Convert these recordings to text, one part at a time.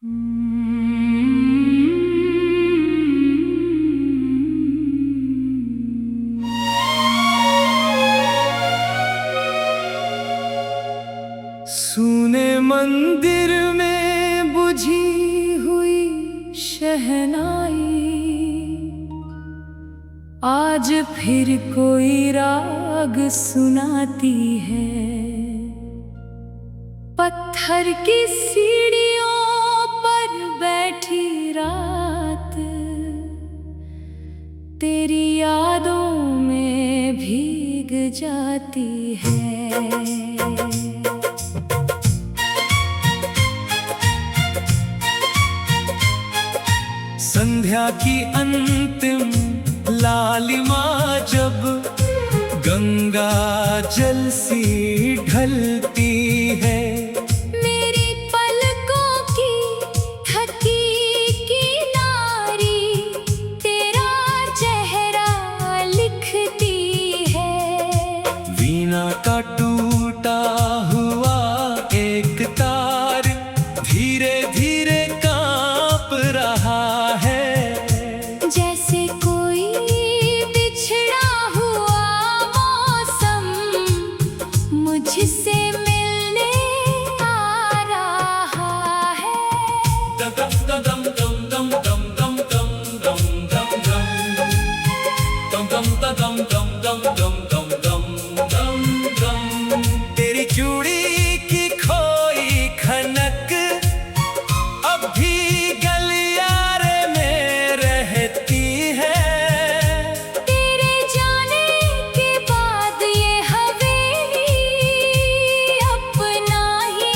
सुने मंदिर में बुझी हुई शहनाई, आज फिर कोई राग सुनाती है। पत्थर की सीढ़ियों पर बैठी रात तेरी यादों में भीग जाती है। संध्या की अंतिम लालिमा जब गंगा जल सी ढलती है, मेरी पलकों की थकी किनारी तेरा चेहरा लिखती है। वीणा का टूटा हुआ एक तार धीरे धीरे कांप रहा है, जैसे कोई बिछड़ा हुआ मौसम मुझसे मिलने आ रहा है। दम दम दम दम दम दम दम दम दम दम दम दम दम दम दम दम। तेरी चूड़ी की खोई खनक अब भी गलियारे में रहती है। तेरे जाने के बाद ये हवेली अपना ही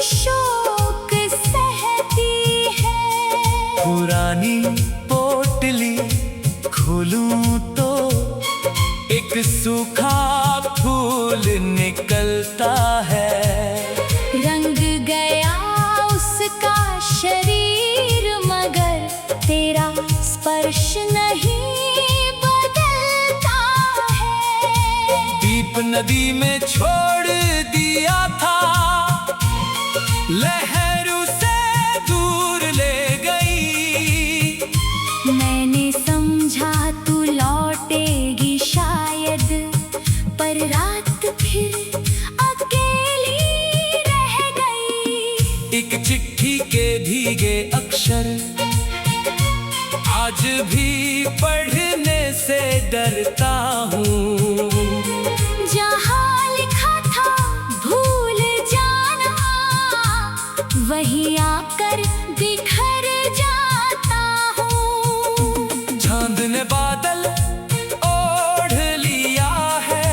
शोक सहती है। पुरानी पोटली खोलूं तो एक सूखा फूल निकलता है। रंग गया उसका शरीर मगर तेरा स्पर्श नहीं बदलता है। दीप नदी में छोड़ दिया था, लहर उसे दूर ले गई। मैंने समझा तू लौटेगी शायद, पर रात फिर अकेली रह गई। एक चिट्ठी के भीगे अक्षर आज भी पढ़ने से डरता हूँ। जहाँ लिखा था भूल जाना, वही आकर बिखर जाता हूँ। चांद ने बादल ओढ़ लिया है,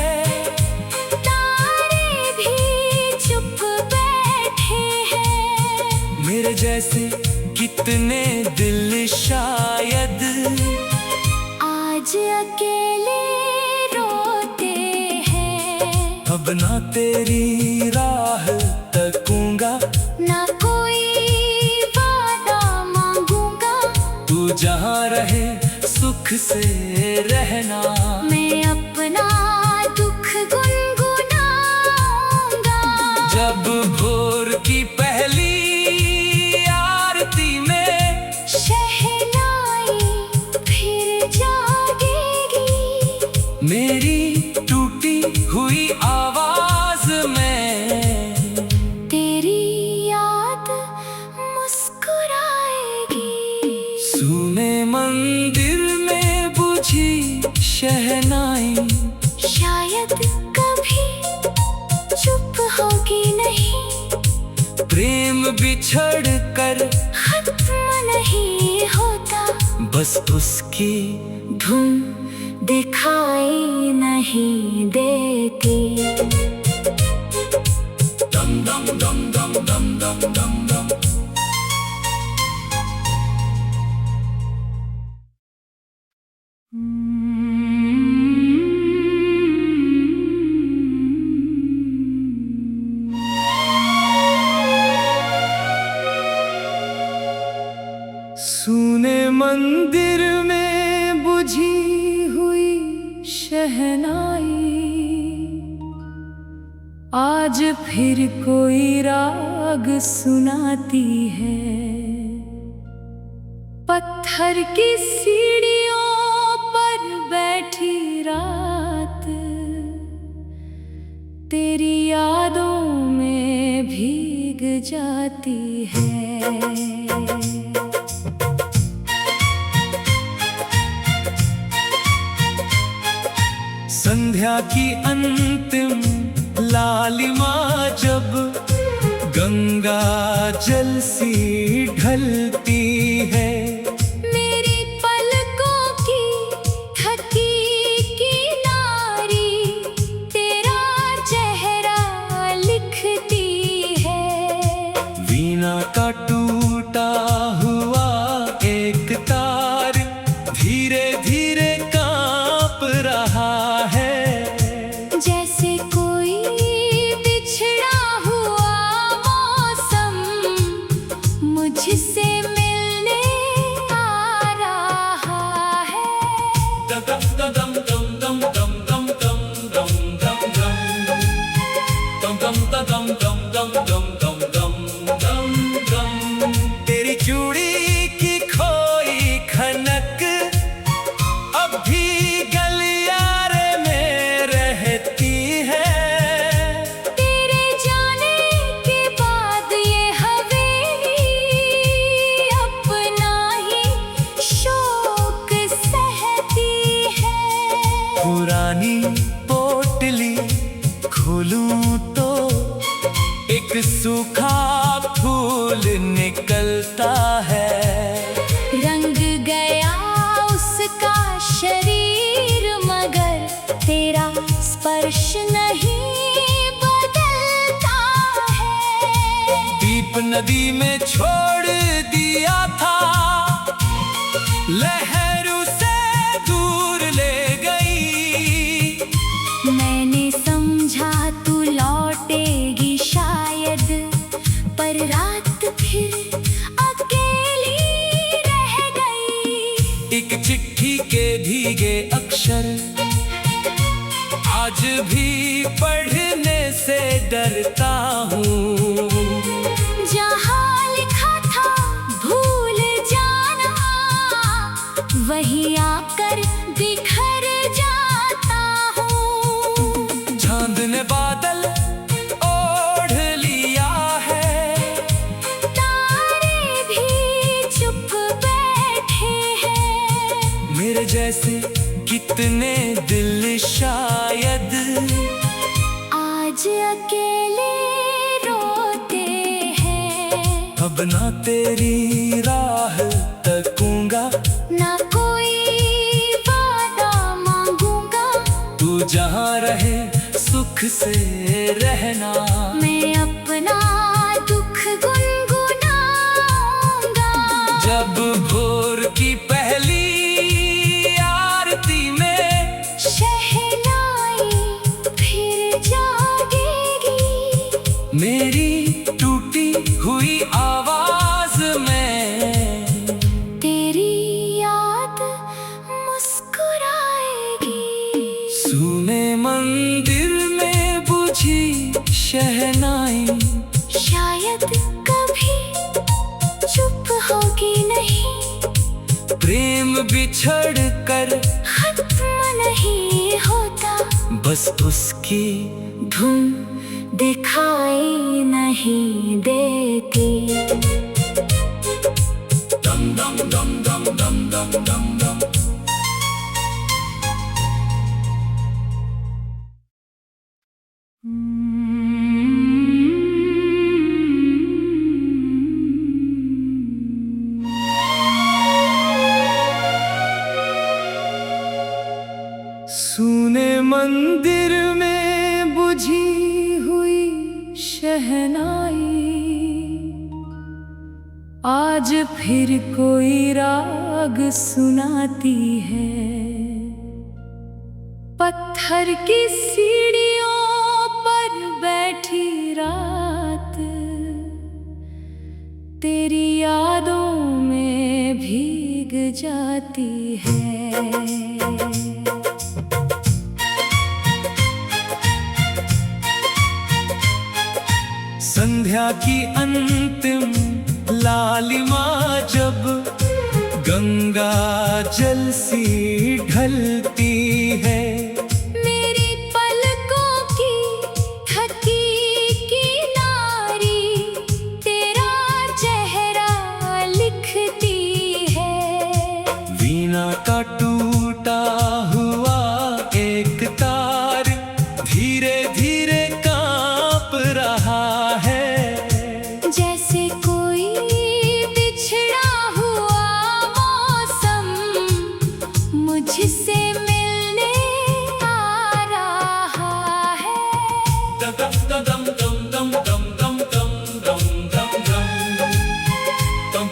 तारे भी चुप बैठे हैं। मेरे जैसे कितने दिल शायद आज अकेले रोते हैं। अब ना तेरी राह तकूंगा, ना कोई वादा मांगूंगा। तू जहाँ रहे सुख से रहना। मैं अपना दुख गुनगुनाऊंगा। जब भोर की पहली आरती में शहनाई फिर जागेगी, मेरी टूटी हुई आवाज में तेरी याद मुस्कुराएगी। सुने मंदिर में बुझी शहनाई, शायद कभी चुप होगी नहीं। प्रेम बिछड़ कर खत्म नहीं होता, बस उसकी धुन दिखाई नहीं देती। दम दम दम दम दम दम दम दम। सुने मंदिर में बुझी हुई शहनाई, आज फिर कोई राग सुनाती है। पत्थर की सीढ़ियों पर बैठी रात तेरी यादों में भीग जाती है। संध्या की अंतिम लालिमा जब गंगा जल सी ढलती है, मेरी पलकों की थकी किनारी तेरा चेहरा लिखती है। वीणा का टूटा हुआ एक तार धीरे धीरे कांप रहा है, जैसे कोई बिछड़ा हुआ मौसम मुझसे मिलने आ रहा है। दम दम दम दम दम दम दम दम दम दम दम दम दम दम दम दम दम। तेरी चूड़ी की खोई खनक अब भी गलियारे में रहती है। तेरे जाने के बाद ये हवेली अपना ही शोक सहती है। पुरानी पोटली खोलूं तो एक सूखा फूल निकलता है। रंग गया उसका शरीर मगर तेरा स्पर्श नहीं बदलता है। दीप नदी में छोड़ दिया था, लहर उसे दूर ले गई। मैंने समझा तू लौटेगी शायद, पर रात फिर अकेली रह गई। एक चिट्ठी के भीगे अक्षर आज भी पढ़ने से डरता हूँ। जहाँ लिखा था भूल जाना वहीं आकर बिखर जाता हूँ। चांद ने बादल ओढ़ लिया है, तारे भी चुप बैठे हैं। मेरे जैसे कितने दिल शायद आज अकेले रोते हैं। अब ना तेरी राह तकूंगा, ना कोई वादा मांगूंगा। तू जहाँ रहे सुख से रहना। मैं अपना दुख गुनगुनाऊंगा। जब भोर की पहली आरती में शहनाई फिर जागेगी, मेरी टूटी हुई आवाज में तेरी याद मुस्कुराएगी। सुने मंदिर में बुझी शहनाई, शायद कभी चुप होगी नहीं। प्रेम बिछड़ कर खत्म नहीं होता, बस उसकी धुन दिखाई नहीं देती। दम दम दम दम दम दम दम दम। सुने मंदिर में बुझी हुई शहनाई, आज फिर कोई राग सुनाती है। पत्थर की सीढ़ियों पर बैठी रात तेरी यादों में भीग जाती है। संध्या की अंतिम लालिमा जब गंगा जल सी ढलती है। मेरी पलकों की थकी किनारी तेरा चेहरा लिखती है। वीणा का टूटा हुआ एक तार धीरे धीरे कांप रहा है। जैसे कोई बिछड़ा हुआ मौसम मुझसे मिलने आ रहा है। दम दम दम दम दम दम दम दम दम दम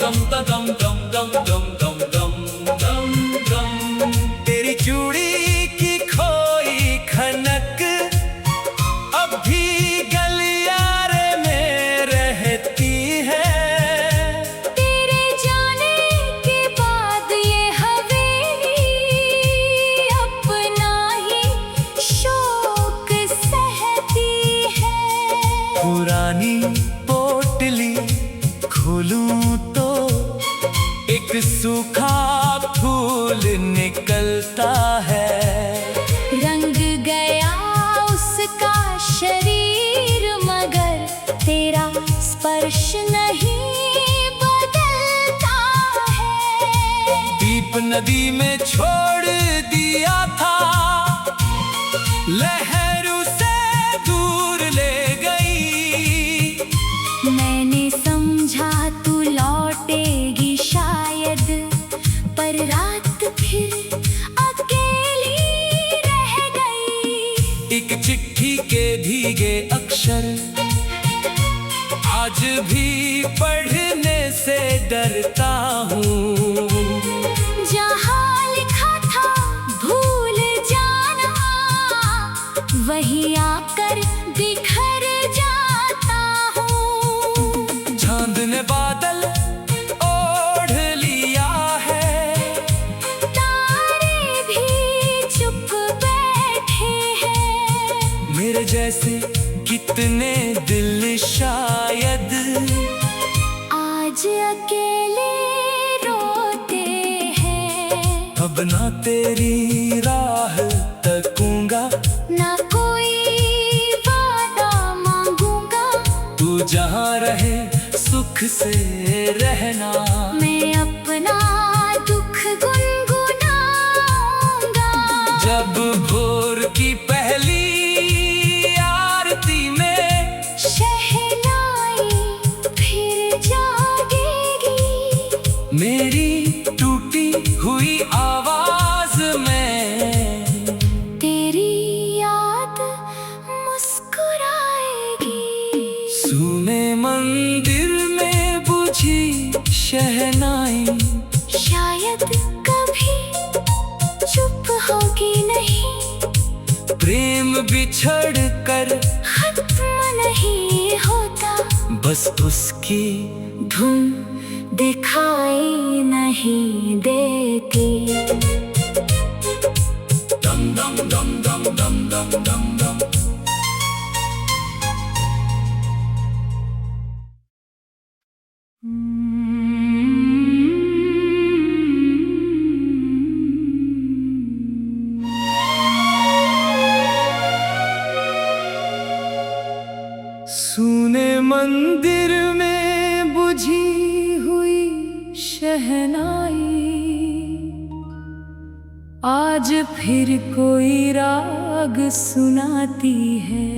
दम दम दम दम दम दम दम दम दम। तेरी चूड़ी की खोई खनक अब भी गलियारे में रहती है। तेरे जाने के बाद ये हवेली अपना ही शोक सहती है। पुरानी पोटली खोलूं तो एक सूखा फूल निकलता है। रंग गया उसका शरीर मगर तेरा स्पर्श नहीं बदलता है। दीप नदी में छोड़ दिया था, लहर उसे दूर ले गई। मैंने समझा तू लौटेगी शायद, पर रात फिर अकेली रह गई। एक चिट्ठी के भीगे अक्षर आज भी पढ़ने से डरता हूँ। जहाँ लिखा था भूल जाना वही आकर बिखर जाता हूँ। चांद ने बादल ओढ़ लिया है, तारे भी चुप बैठे हैं। मेरे जैसे कितने दिल शायद आज अकेले रोते हैं। अब ना तेरी राह तकूंगा, ना कोई वादा मांगूंगा। तू जहाँ रहे सुख से रहना। मैं अपना दुख गुनगुनाऊंगा। जब भोर की पहली आरती में शहनाई फिर जागेगी। मेरी टूटी हुई आवाज में तेरी याद मुस्कुराएगी। सुने मंदिर में बुझी शहनाई शायद कभी चुप होगी नहीं। प्रेम बिछड़ कर खत्म नहीं होता, बस उसकी धुन दिखाई नहीं देती। दम दम दम दम दम दम दम दम। सुने मंदिर में बुझी हुई शहनाई आज फिर कोई राग सुनाती है।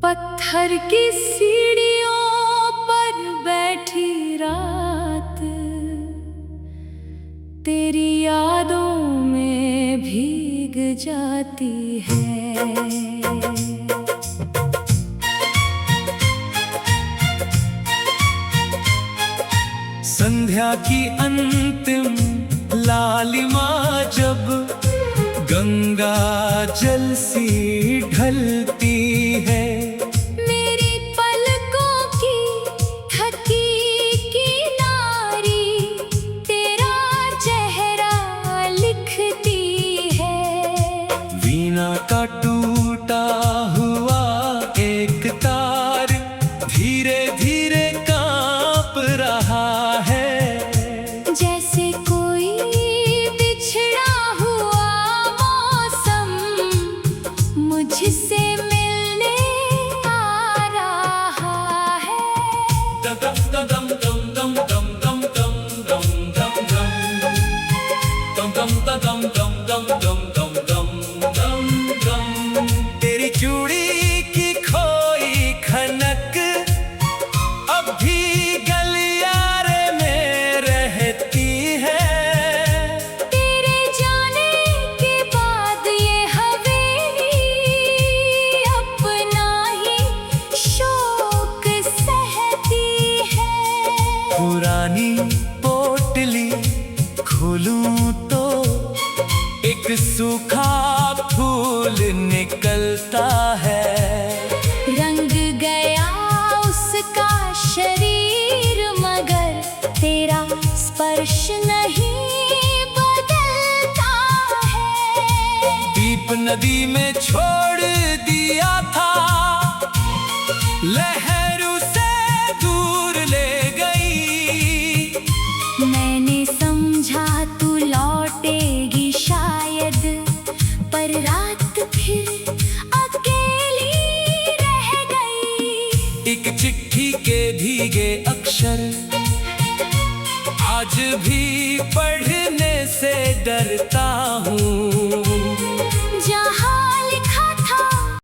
पत्थर की सीढ़ियों पर बैठी रात तेरी यादों में भीग जाती है। संध्या की अंतिम लालिमा जब गंगा जल सी ढलती है। मेरी पलकों की थकी किनारी तेरा चेहरा लिखती है। वीणा का टूटा हुआ एक तार धीरे धीरे कांप रहा है। एक सूखा फूल निकलता है, रंग गया उसका शरीर मगर तेरा स्पर्श नहीं बदलता है। दीप नदी में छोड़ दिया था, लहर उसे दूर ले गई। मैंने समझा तू लौटेगी शायद, पर रात फिर अकेली रह गई। एक चिट्ठी के भीगे अक्षर आज भी पढ़ने से डरता हूँ।